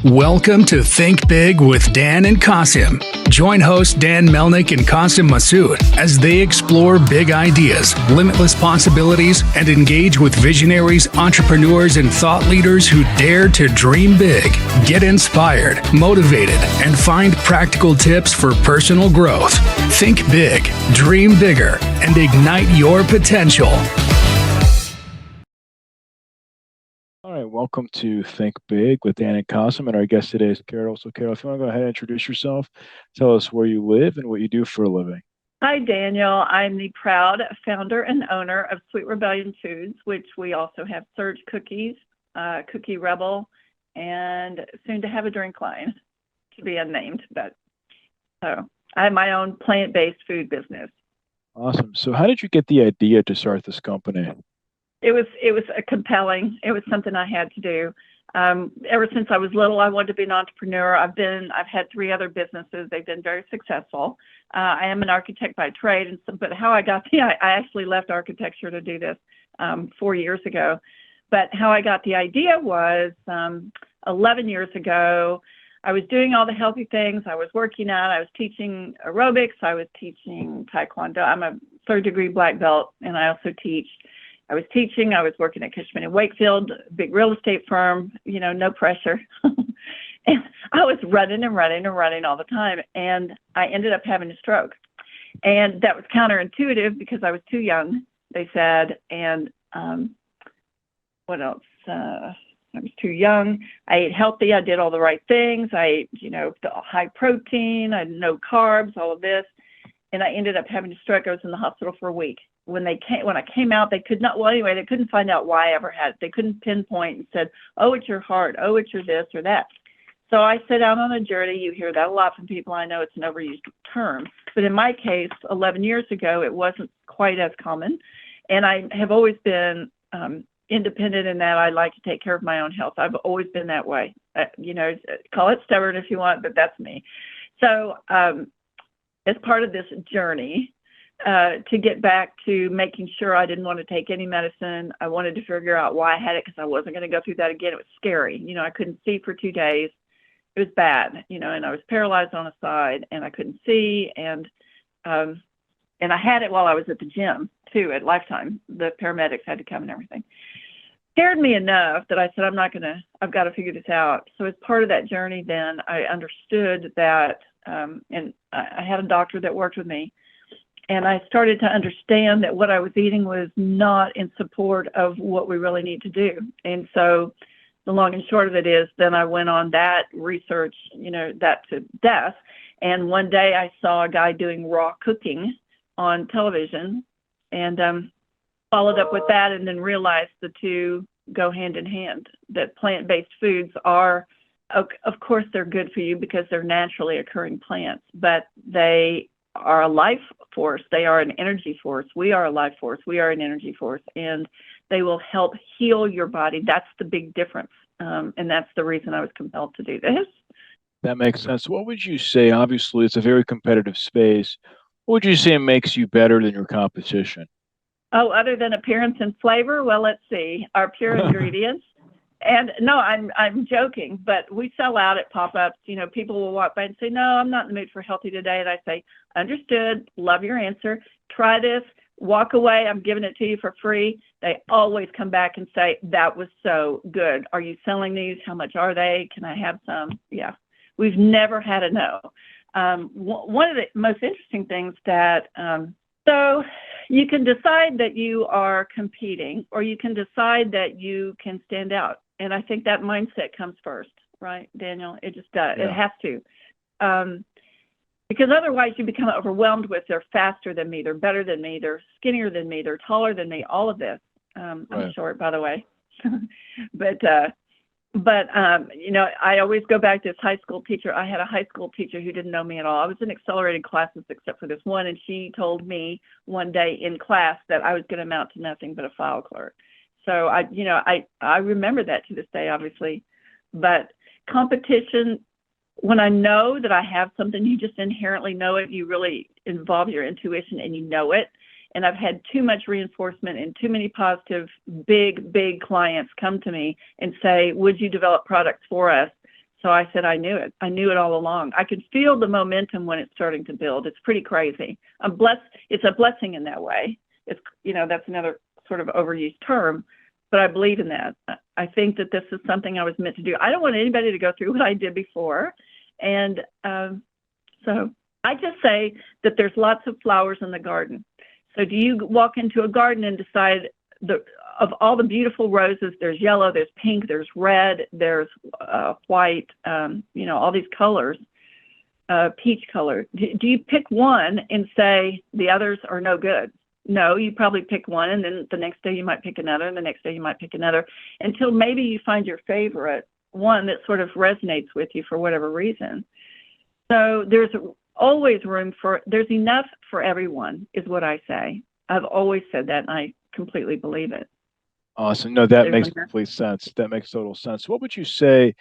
Welcome to Think Big with Dan and Qasim. Join hosts Dan Melnick and Qasim Masood as they explore big ideas, limitless possibilities, and engage with visionaries, entrepreneurs, and thought leaders who dare to dream big, get inspired, motivated, and find practical tips for personal growth. Think big, dream bigger, and ignite your potential. All right, welcome to Think Big with Dan and Qasim, and our guest today is Carole. So, Carole, if you want to go ahead and introduce yourself, tell us where you live and what you do for a living. Hi, Daniel. I'm the proud founder and owner of Sweet Rebellion Foods, which we also have Surge Cookies, Cookie Rebel, and soon to have a drink line to be unnamed. But so I have my own plant-based food business. Awesome. So, how did you get the idea to start this company? It was compelling. It was something I had to do. Ever since I was little, I wanted to be an entrepreneur. I've had 3 other businesses. They've been very successful. I am an architect by trade, but how I got I actually left architecture to do this 4 years ago. But how I got the idea was 11 years ago. I was doing all the healthy things. I was working out. I was teaching aerobics. I was teaching Taekwondo. I'm a 3rd-degree black belt, and I also teach. I was teaching, I was working at Cushman and Wakefield, big real estate firm, no pressure. And I was running all the time. And I ended up having a stroke. And that was counterintuitive because I was too young, they said. And what else? I was too young. I ate healthy. I did all the right things. I ate, the high protein, I had no carbs, all of this. And I ended up having a stroke. I was in the hospital for a week. When I came out, they couldn't find out why I ever had it. They couldn't pinpoint and said, oh, it's your heart. Oh, it's your this or that. So I set out on a journey. You hear that a lot from people. I know it's an overused term. But in my case, 11 years ago, it wasn't quite as common. And I have always been independent in that I like to take care of my own health. I've always been that way. Call it stubborn if you want, but that's me. So as part of this journey, to get back to making sure I didn't want to take any medicine. I wanted to figure out why I had it because I wasn't going to go through that again. It was scary. I couldn't see for 2 days. It was bad, and I was paralyzed on a side and I couldn't see. And I had it while I was at the gym too, at Lifetime. The paramedics had to come and everything. Scared me enough that I said, I've got to figure this out. So as part of that journey, then I understood that, and I had a doctor that worked with me. And I started to understand that what I was eating was not in support of what we really need to do. And so the long and short of it is then I went on that research, that to death. And one day I saw a guy doing raw cooking on television and followed up with that and then realized the two go hand in hand, that plant-based foods are, of course, they're good for you because they're naturally occurring plants, but they are a life force. They are an energy force. We are a life force. We are an energy force, and they will help heal your body. That's the big difference, and that's the reason I was compelled to do this. That makes sense. What would you say? Obviously, it's a very competitive space. What would you say makes you better than your competition? Oh, other than appearance and flavor? Well, let's see. Our pure ingredients. And no, I'm joking, but we sell out at pop-ups. People will walk by and say, no, I'm not in the mood for healthy today. And I say, understood, love your answer. Try this, walk away. I'm giving it to you for free. They always come back and say, that was so good. Are you selling these? How much are they? Can I have some? Yeah, we've never had a no. One of the most interesting things that, so you can decide that you are competing or you can decide that you can stand out. And I think that mindset comes first, right, Daniel? It just does. Yeah. It has to. Because otherwise you become overwhelmed with they're faster than me, they're better than me, they're skinnier than me, they're taller than me, all of this. I'm short, by the way. But I always go back to this high school teacher. I had a high school teacher who didn't know me at all. I was in accelerated classes except for this one, and she told me one day in class that I was going to amount to nothing but a file clerk. So I remember that to this day, obviously. But competition, when I know that I have something, you just inherently know it. You really involve your intuition and you know it. And I've had too much reinforcement and too many positive, big clients come to me and say, would you develop products for us So I said, I knew it. I knew it all along. I could feel the momentum when it's starting to build. It's pretty crazy. I'm blessed. It's a blessing in that way. It's, that's another sort of overused term, but I believe in that. I think that this is something I was meant to do. I don't want anybody to go through what I did before. And so I just say that there's lots of flowers in the garden. So do you walk into a garden and decide of all the beautiful roses, there's yellow, there's pink, there's red, there's white, all these colors, peach color. Do you pick one and say the others are no good? No, you probably pick one, and then the next day you might pick another, and the next day you might pick another, until maybe you find your favorite one that sort of resonates with you for whatever reason. So there's always there's enough for everyone, is what I say. I've always said that, and I completely believe it. Awesome. No, that makes complete sense. That makes total sense. What would you say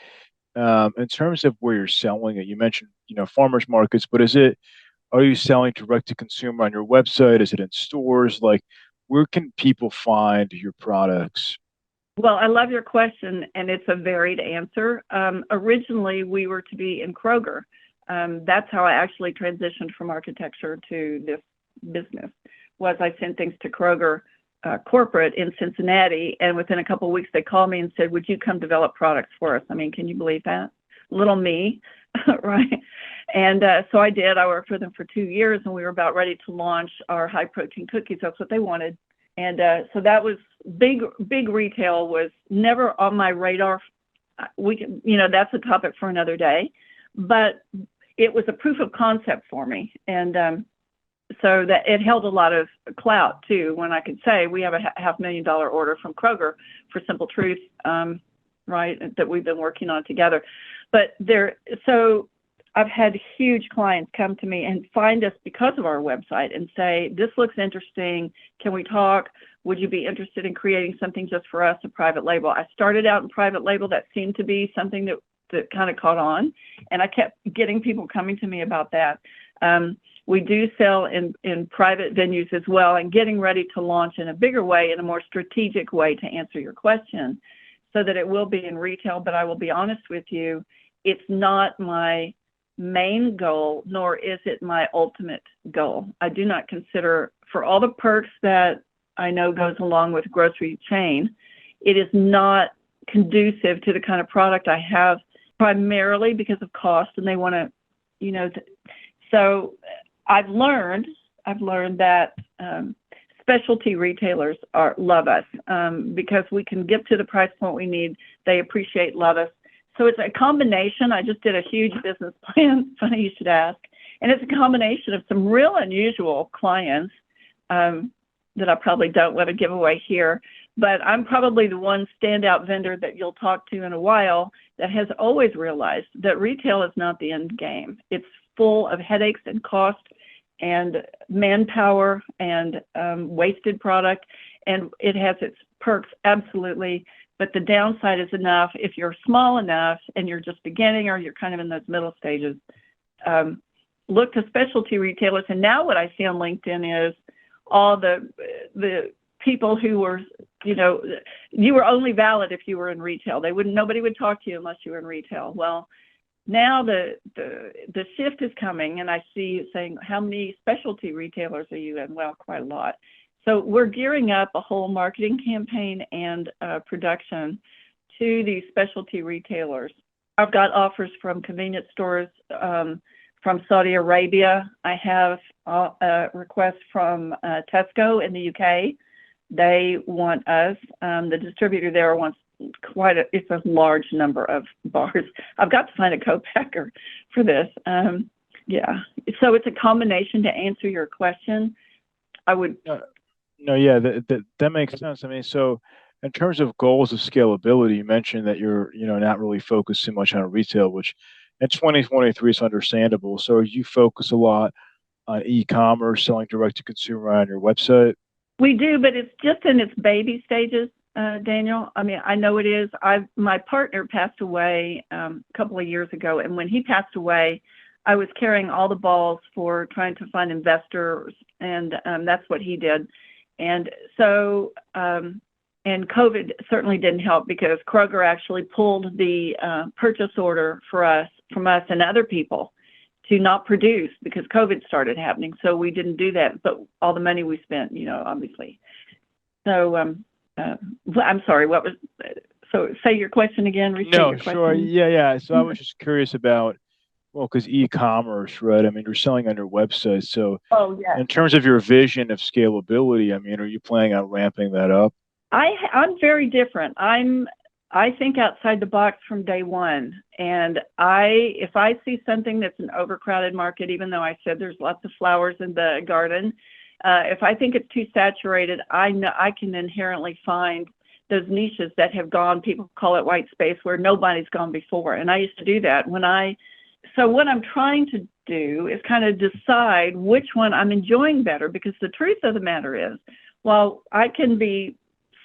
in terms of where you're selling it? You mentioned, farmers markets, but are you selling direct to consumer on your website? Is it in stores? Like, where can people find your products? Well, I love your question, and it's a varied answer. Originally, we were to be in Kroger. That's how I actually transitioned from architecture to this business, was I sent things to Kroger corporate in Cincinnati, and within a couple of weeks they called me and said, would you come develop products for us? I mean, can you believe that? Little me, right? And so I did. I worked for them for 2 years, and we were about ready to launch our high protein cookies. That's what they wanted. And so that was big retail was never on my radar. That's a topic for another day, but it was a proof of concept for me. And so that it held a lot of clout too, when I could say we have a $500,000 order from Kroger for Simple Truth, right, that we've been working on together. But so I've had huge clients come to me and find us because of our website and say, this looks interesting. Can we talk? Would you be interested in creating something just for us, a private label? I started out in private label. That seemed to be something that kind of caught on. And I kept getting people coming to me about that. We do sell in private venues as well, and getting ready to launch in a bigger way, in a more strategic way, to answer your question, so that it will be in retail. But I will be honest with you, it's not my main goal, nor is it my ultimate goal. I do not consider, for all the perks that I know goes along with grocery chain, it is not conducive to the kind of product I have, primarily because of cost, and they want to, so I've learned that specialty retailers love us because we can get to the price point we need. They appreciate, love us. So it's a combination. I just did a huge business plan. Funny you should ask. And it's a combination of some real unusual clients that I probably don't want to give away here. But I'm probably the one standout vendor that you'll talk to in a while that has always realized that retail is not the end game. It's full of headaches and cost and manpower and wasted product. And it has its perks, absolutely. But the downside is enough. If you're small enough and you're just beginning, or you're kind of in those middle stages, look to specialty retailers. And now what I see on LinkedIn is all the people who were, you were only valid if you were in retail. Nobody would talk to you unless you were in retail. Well, now the shift is coming, and I see you saying, how many specialty retailers are you in? Well, quite a lot. So we're gearing up a whole marketing campaign and production to these specialty retailers. I've got offers from convenience stores from Saudi Arabia. I have a request from Tesco in the UK. They want us. The distributor there wants it's a large number of bars. I've got to find a co-packer for this. Yeah. So it's a combination. To answer your question, I would. No, yeah, that makes sense. I mean, so in terms of goals of scalability, you mentioned that you're, not really focused too much on retail, which in 2023 is understandable. So you focus a lot on e-commerce, selling direct to consumer on your website? We do, but it's just in its baby stages, Daniel. I mean, I know it is. My partner passed away a couple of years ago, and when he passed away, I was carrying all the balls for trying to find investors, and that's what he did. And so And COVID certainly didn't help because Kroger actually pulled the purchase order from us and other people to not produce because COVID started happening. So we didn't do that, but all the money we spent, obviously. So I'm sorry, so say your question again. No, sure. Yeah. So I was just curious about, well, because e-commerce, right? I mean, you're selling on your website. So in terms of your vision of scalability, I mean, are you planning on ramping that up? I'm very different. I think outside the box from day one. And if I see something that's an overcrowded market, even though I said there's lots of flowers in the garden, if I think it's too saturated, I know I can inherently find those niches that have gone, people call it white space, where nobody's gone before. And I used to do that so what I'm trying to do is kind of decide which one I'm enjoying better, because the truth of the matter is, while I can be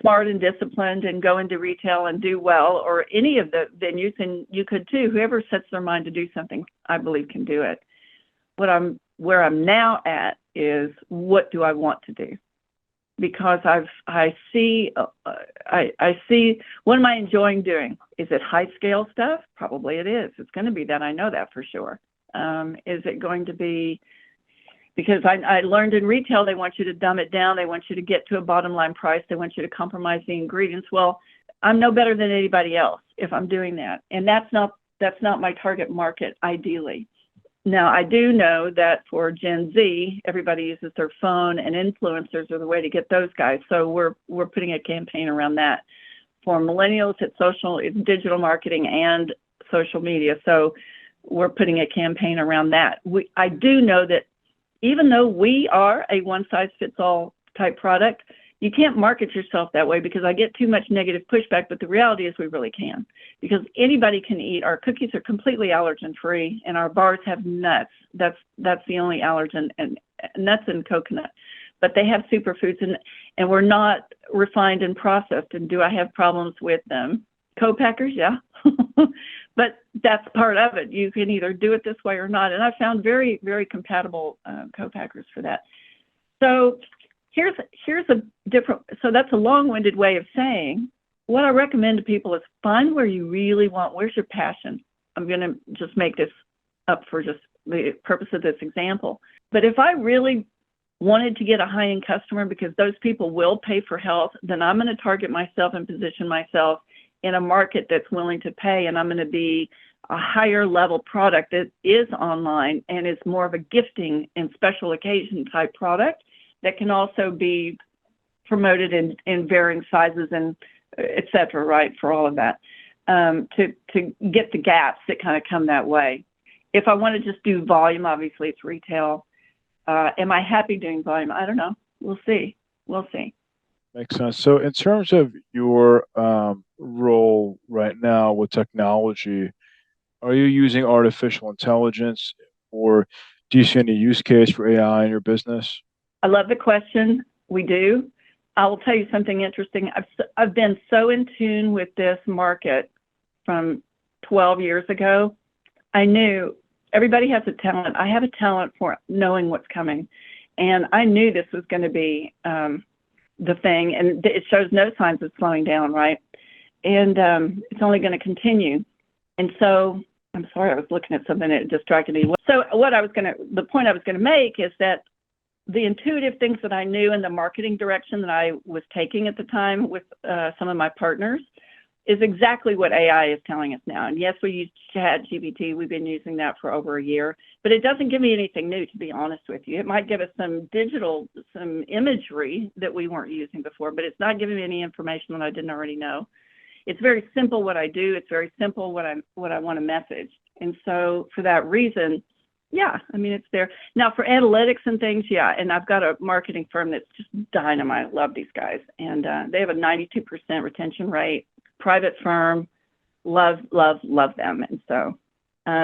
smart and disciplined and go into retail and do well, or any of the venues, and you could too, whoever sets their mind to do something, I believe can do it. Where I'm now at is, what do I want to do? Because I see, what am I enjoying doing? Is it high scale stuff? Probably it is. It's going to be that. I know that for sure. Is it going to be, because I learned in retail, they want you to dumb it down. They want you to get to a bottom line price. They want you to compromise the ingredients. Well, I'm no better than anybody else if I'm doing that. And that's not my target market, ideally. Now, I do know that for Gen Z, everybody uses their phone, and influencers are the way to get those guys. So we're putting a campaign around that. For millennials, it's digital marketing and social media. So we're putting a campaign around that. I do know that even though we are a one-size-fits-all type product, you can't market yourself that way, because I get too much negative pushback. But the reality is we really can, because anybody can eat. Our cookies are completely allergen-free, and our bars have nuts. That's the only allergen, and nuts and coconut. But they have superfoods, and we're not refined and processed. And do I have problems with them? Co-packers, yeah. But that's part of it. You can either do it this way or not. And I found very, very compatible co-packers for that. So here's a different, so that's a long-winded way of saying, what I recommend to people is find where you really want, where's your passion? I'm going to just make this up for just the purpose of this example. But if I really wanted to get a high-end customer, because those people will pay for health, then I'm going to target myself and position myself in a market that's willing to pay, and I'm going to be a higher level product that is online and is more of a gifting and special occasion type product that can also be promoted in varying sizes and et cetera, right, for all of that, to get the gaps that kind of come that way. If I want to just do volume, obviously it's retail. Am I happy doing volume? I don't know. We'll see. Makes sense. So in terms of your role right now with technology, are you using artificial intelligence, or do you see any use case for AI in your business? I love the question. We do. I will tell you something interesting. I've been so in tune with this market from 12 years ago. I knew everybody has a talent. I have a talent for knowing what's coming. And I knew this was going to be the thing. And it shows no signs of slowing down, right? And it's only going to continue. And so, I'm sorry, I was looking at something that distracted me. So the point I was going to make is that the intuitive things that I knew in the marketing direction that I was taking at the time with some of my partners is exactly what AI is telling us now. And yes, we use ChatGPT. We've been using that for over a year, but it doesn't give me anything new, to be honest with you. It might give us some imagery that we weren't using before, but it's not giving me any information that I didn't already know. It's very simple what I do. It's very simple what I want to message. And so for that reason, yeah, I mean, it's there. Now for analytics and things, yeah, and I've got a marketing firm that's just dynamite. Love these guys. And they have a 92% retention rate, private firm, love them. And so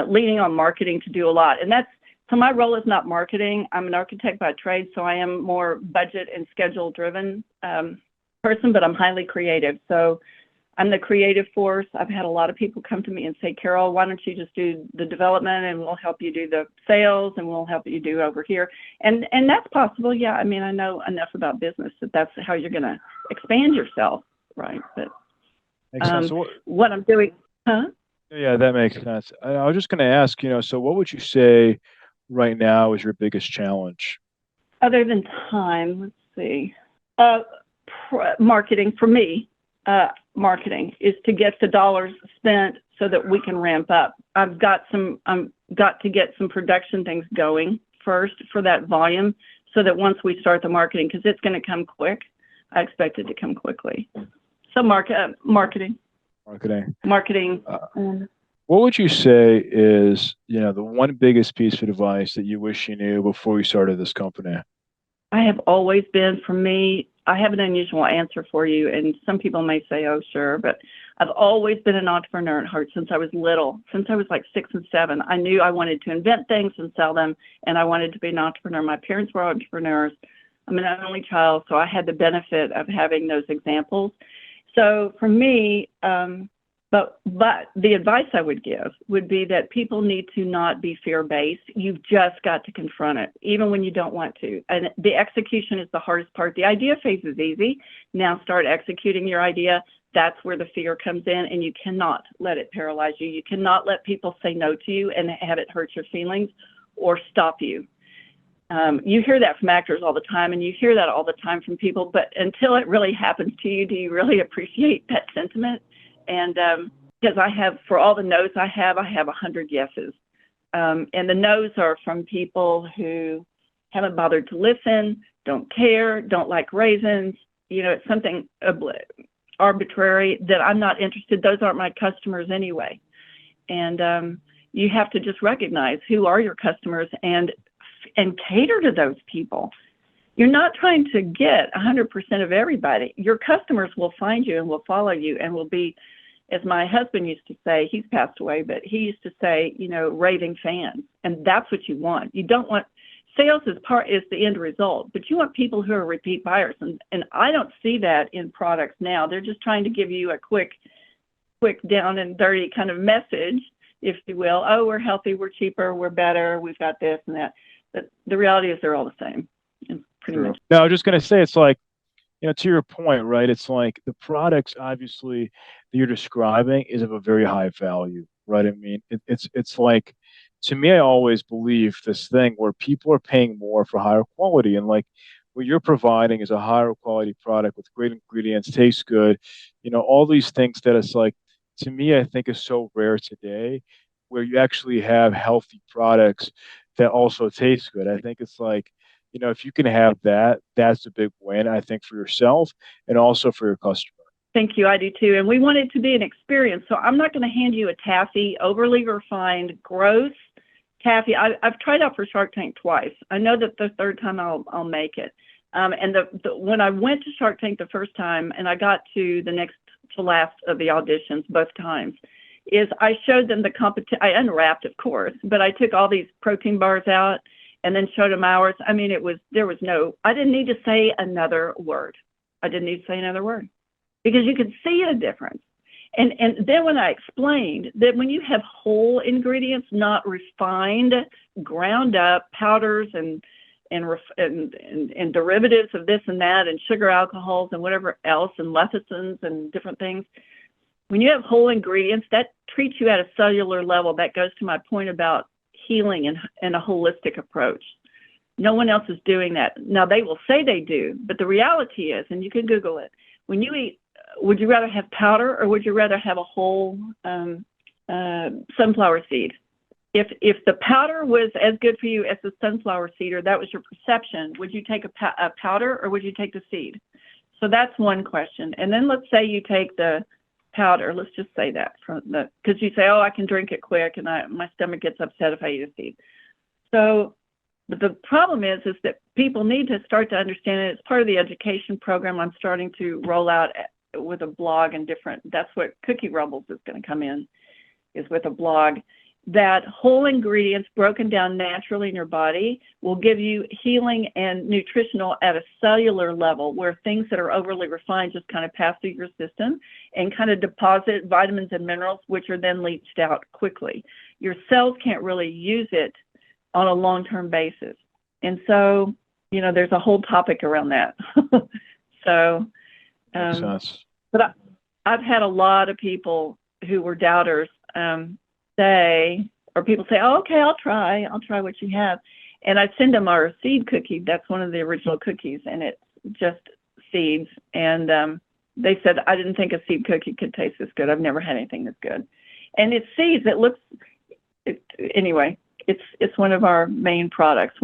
leaning on marketing to do a lot. And so my role is not marketing. I'm an architect by trade, so I am more budget and schedule driven person, but I'm highly creative. So I'm the creative force. I've had a lot of people come to me and say, Carole, why don't you just do the development and we'll help you do the sales and we'll help you do over here. And that's possible. Yeah. I mean, I know enough about business that that's how you're going to expand yourself. right. But Makes sense. So what I'm doing, huh? yeah, that makes sense. I was just going to ask, so what would you say right now is your biggest challenge? Other than time, let's see. Uh, Marketing for me, marketing is to get the dollars spent so that we can ramp up. I've got to get some production things going first for that volume, so that once we start the marketing, because it's going to come quick, I expect it to come quickly. So marketing. What would you say is, the one biggest piece of advice that you wish you knew before you started this company? I have always been, for me, I have an unusual answer for you, and some people may say, oh, sure, but I've always been an entrepreneur at heart since I was little. Since I was like 6 and 7, I knew I wanted to invent things and sell them, and I wanted to be an entrepreneur. My parents were entrepreneurs. I'm an only child, so I had the benefit of having those examples. So for me, but the advice I would give would be that people need to not be fear-based. You've just got to confront it, even when you don't want to. And the execution is the hardest part. The idea phase is easy. Now start executing your idea. That's where the fear comes in, and you cannot let it paralyze you. You cannot let people say no to you and have it hurt your feelings or stop you. You hear that from actors all the time, and you hear that all the time from people, but until it really happens to you, do you really appreciate that sentiment? And because for all the no's I have 100 yeses. And the no's are from people who haven't bothered to listen, don't care, don't like raisins. It's something arbitrary that I'm not interested. Those aren't my customers anyway. And you have to just recognize who are your customers and cater to those people. You're not trying to get 100% of everybody. Your customers will find you and will follow you and will be, as my husband used to say, he's passed away, but he used to say, raving fans. And that's what you want. You don't want, sales is the end result, but you want people who are repeat buyers. And I don't see that in products now. They're just trying to give you a quick down and dirty kind of message, if you will. Oh, we're healthy, we're cheaper, we're better, we've got this and that. But the reality is they're all the same. Pretty much. No, I was just going to say, it's like, to your point, right? It's like the products, obviously, that you're describing is of a very high value, right? I mean, it's like, to me, I always believe this thing where people are paying more for higher quality, and like what you're providing is a higher quality product with great ingredients, tastes good, all these things that it's like, to me, I think is so rare today, where you actually have healthy products that also taste good. I think it's like, if you can have that, that's a big win, I think, for yourself and also for your customer. Thank you. I do too. And we want it to be an experience. So I'm not going to hand you a taffy, overly refined, gross taffy. I've tried out for Shark Tank twice. I know that the third time I'll make it. And when I went to Shark Tank the first time, and I got to the next to last of the auditions both times, is I showed them the competition. I unwrapped, of course, but I took all these protein bars out and then showed them ours. I mean, I didn't need to say another word. Because you could see the difference. And then when I explained that when you have whole ingredients, not refined, ground up powders and derivatives of this and that and sugar alcohols and whatever else and lecithins and different things, when you have whole ingredients, that treats you at a cellular level. That goes to my point about healing and a holistic approach. No one else is doing that. Now, they will say they do, but the reality is, and you can Google it, when you eat, would you rather have powder or would you rather have a whole sunflower seed? If the powder was as good for you as the sunflower seed, or that was your perception, would you take a powder or would you take the seed? So that's one question. And then let's say you take the powder. Let's just say that, because you say, oh, I can drink it quick and my stomach gets upset if I eat a seed. So, but the problem is that people need to start to understand it. It's part of the education program I'm starting to roll out with a blog and that's what Cookie Rumbles is going to come in, is with a blog, that whole ingredients broken down naturally in your body will give you healing and nutritional at a cellular level, where things that are overly refined just kind of pass through your system and kind of deposit vitamins and minerals, which are then leached out quickly. Your cells can't really use it on a long-term basis. And so, there's a whole topic around that. So, makes sense. But I've had a lot of people who were doubters people say, oh, okay, I'll try what you have. And I send them our seed cookie. That's one of the original cookies, and it's just seeds. And they said, I didn't think a seed cookie could taste this good. I've never had anything this good. And it's seeds. Anyway, it's one of our main products.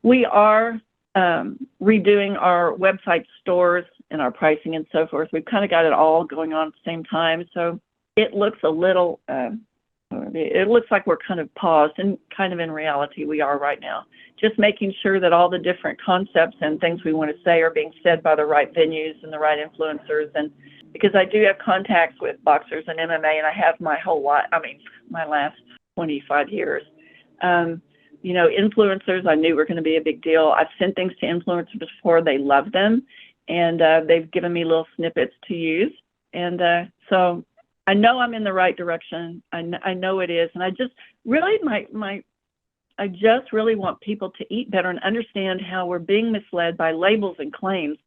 We are redoing our website stores and our pricing and so forth. We've kind of got it all going on at the same time. So it looks a little, it looks like we're kind of paused, and kind of in reality we are right now. Just making sure that all the different concepts and things we want to say are being said by the right venues and the right influencers. And because I do have contacts with boxers and MMA, and I have my whole life, my last 25 years. Influencers I knew were going to be a big deal. I've sent things to influencers before. They love them, and they've given me little snippets to use. And so I know I'm in the right direction. I know it is. And I just really, I just really want people to eat better and understand how we're being misled by labels and claims.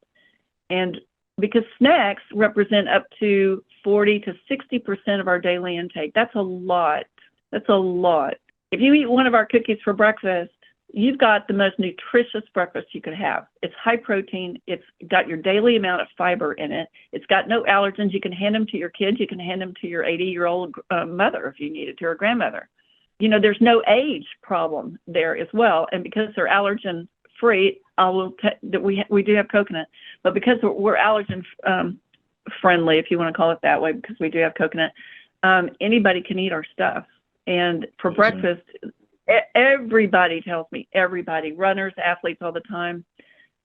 And because snacks represent up to 40 to 60% of our daily intake. That's a lot. That's a lot. If you eat one of our cookies for breakfast, you've got the most nutritious breakfast you could have. It's high protein. It's got your daily amount of fiber in it. It's got no allergens. You can hand them to your kids. You can hand them to your 80-year-old mother if you needed to, or grandmother. There's no age problem there as well. And because they're allergen free, we do have coconut, but because we're allergen friendly, if you want to call it that way, because we do have coconut, anybody can eat our stuff. And for breakfast, everybody tells me, runners, athletes all the time.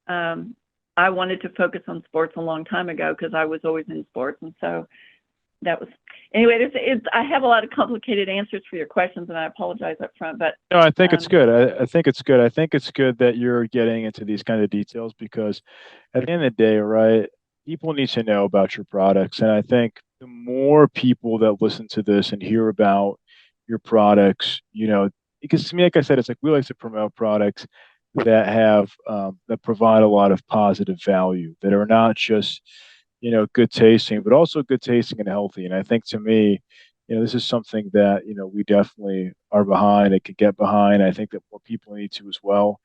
I wanted to focus on sports a long time ago because I was always in sports. And so that was, anyway, I have a lot of complicated answers for your questions, and I apologize up front, but. No, I think it's good. I think it's good. I think it's good that you're getting into these kind of details, because at the end of the day, right, people need to know about your products. And I think the more people that listen to this and hear about your products, because to me, like I said, it's like we like to promote products that have that provide a lot of positive value, that are not just good tasting, but also good tasting and healthy. And I think, to me, this is something that we definitely are behind and can get behind. I think that more people need to as well.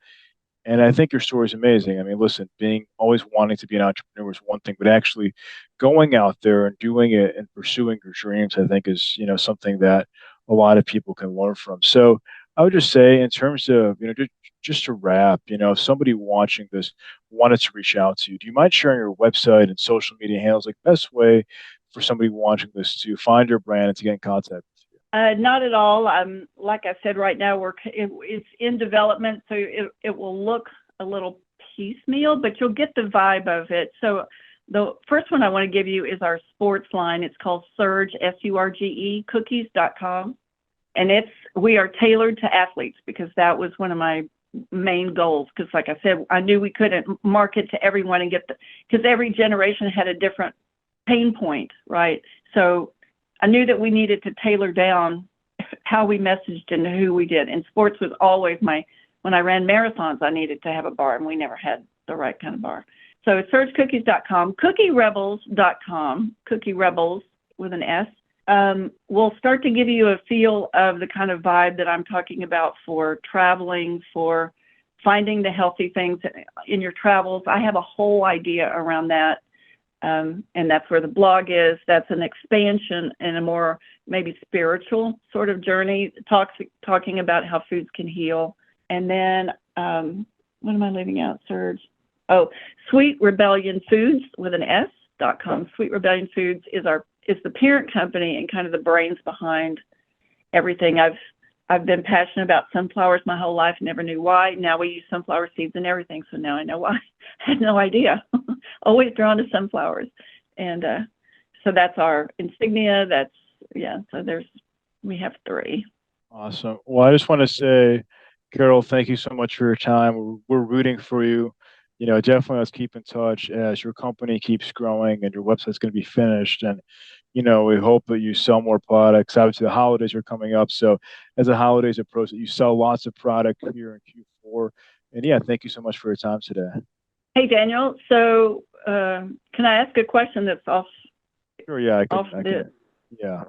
And I think your story is amazing. I mean, listen, being always wanting to be an entrepreneur is one thing, but actually going out there and doing it and pursuing your dreams, I think, is something that a lot of people can learn from. So I would just say, in terms of just to wrap, if somebody watching this wanted to reach out to you, do you mind sharing your website and social media handles, like best way for somebody watching this to find your brand and to get in contact? Not at all. Like I said, right now it's in development, so it will look a little piecemeal, but you'll get the vibe of it. So the first one I want to give you is our sports line. It's called Surge, SURGE, cookies.com. And we are tailored to athletes, because that was one of my main goals. Because like I said, I knew we couldn't market to everyone and because every generation had a different pain point, right? So I knew that we needed to tailor down how we messaged and who we did. And sports was always when I ran marathons, I needed to have a bar, and we never had the right kind of bar. So it's surgecookies.com, cookierebels.com, Cookie Rebels with an S. We'll start to give you a feel of the kind of vibe that I'm talking about for traveling, for finding the healthy things in your travels. I have a whole idea around that. And that's where the blog is. That's an expansion and a more maybe spiritual sort of journey, talking about how foods can heal. And then, what am I leaving out, Serge? Oh, Sweet Rebellion Foods with an S.com. Sweet Rebellion Foods is the parent company and kind of the brains behind everything. I've been passionate about sunflowers my whole life, never knew why. Now we use sunflower seeds and everything, so now I know why. I had no idea. Always drawn to sunflowers. And so that's our insignia. So we have 3. Awesome. Well, I just want to say, Carole, thank you so much for your time. We're rooting for you. Definitely let's keep in touch as your company keeps growing and your website's going to be finished. And, we hope that you sell more products. Obviously, the holidays are coming up. So as the holidays approach, that you sell lots of product here in Q4. And yeah, thank you so much for your time today. Hey, Daniel. So can I ask a question that's off Sure. Yeah. off the. Yeah.